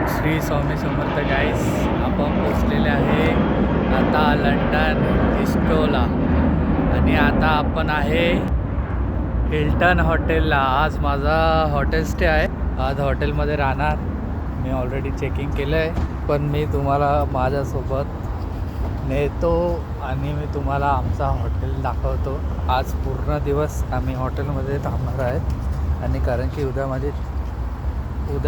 श्री स्वामी समर्थ गाईस. आपण पोचलेले आहे आता लंडन हिस्ट्रोला आणि आता आपण आहे हिल्टन हॉटेलला. आज माझा हॉटेल स्टे आहे. आज हॉटेलमध्ये राहणार. मी ऑलरेडी चेकिंग केलं आहे, पण मी तुम्हाला माझ्यासोबत नेतो आणि मी तुम्हाला आमचा हॉटेल दाखवतो. आज पूर्ण दिवस आम्ही हॉटेलमध्ये थांबणार आहे आणि कारण की उद्या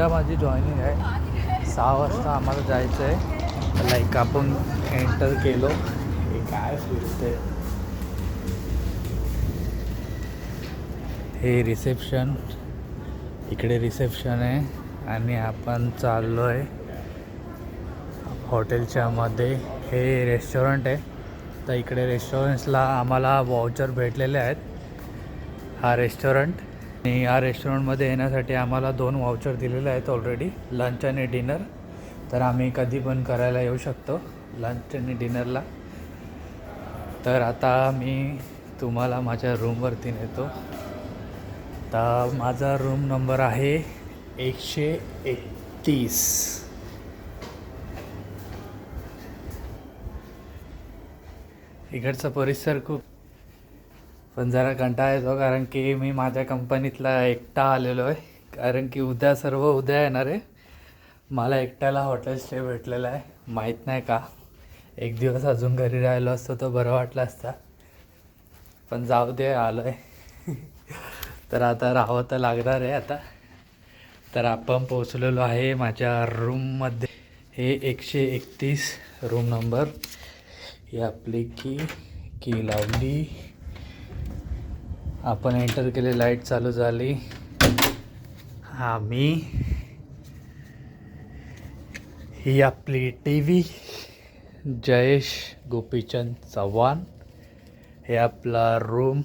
माझी जॉईनिंग आहे. 6 वाजता आम्हाला जायचं आहे. लाईक आपण एंटर केलो. हे काय फिरते, हे रिसेप्शन, इकडे रिसेप्शन आहे आणि आपण चाललो आहे हॉटेलच्या मध्ये. हे रेस्टॉरंट आहे. तर इकडे रेस्टॉरंट्सला आम्हाला वाउचर भेटलेले आहेत. हा रेस्टॉरंट आणि या रेस्टॉरंटमध्ये येण्यासाठी आम्हाला 2 वाउचर दिलेले आहेत ऑलरेडी, लंच आणि डिनर. तर आम्ही कधी पण करायला येऊ शकतो लंच आणि डिनरला. तर आता मी तुम्हाला माझ्या रूमवरती नेतो. तर माझा रूम नंबर आहे 131. इकडचा परिसर खूप पण जरा कंटाळा येतो, कारण की मी माझ्या कंपनीतला एकटा आलेलो आहे. कारण की उद्या सर्व उद्या येणार आहे. मला एकट्याला हॉटेल स्टे भेटलेला आहे. माहीत नाही का, एक दिवस अजून घरी राहिलो असतो तर बरं वाटलं असतं, पण जाऊ दे, आलो आहे. तर आता राहावं तर लागणार आहे आता. तर आपण पोचलेलो आहे माझ्या रूममध्ये. हे 131 रूम नंबर. ही आपली की लावली. आपण एंटर केले, लाईट चालू झाली. हा मी, ही आपली TV, जयेश गोपीचंद चव्हाण. हे आपला रूम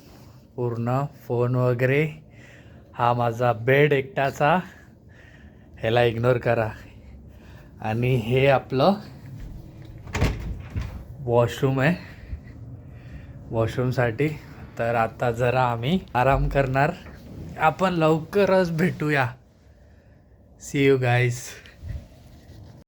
पूर्ण, फोन वगैरे. हा माझा बेड एकटाचा, ह्याला इग्नोर करा. आणि हे आपलं वॉशरूम आहे, वॉशरूमसाठी. तर आता जरा आम्ही आराम करणार. आपण लवकरच भेटूया. See you guys.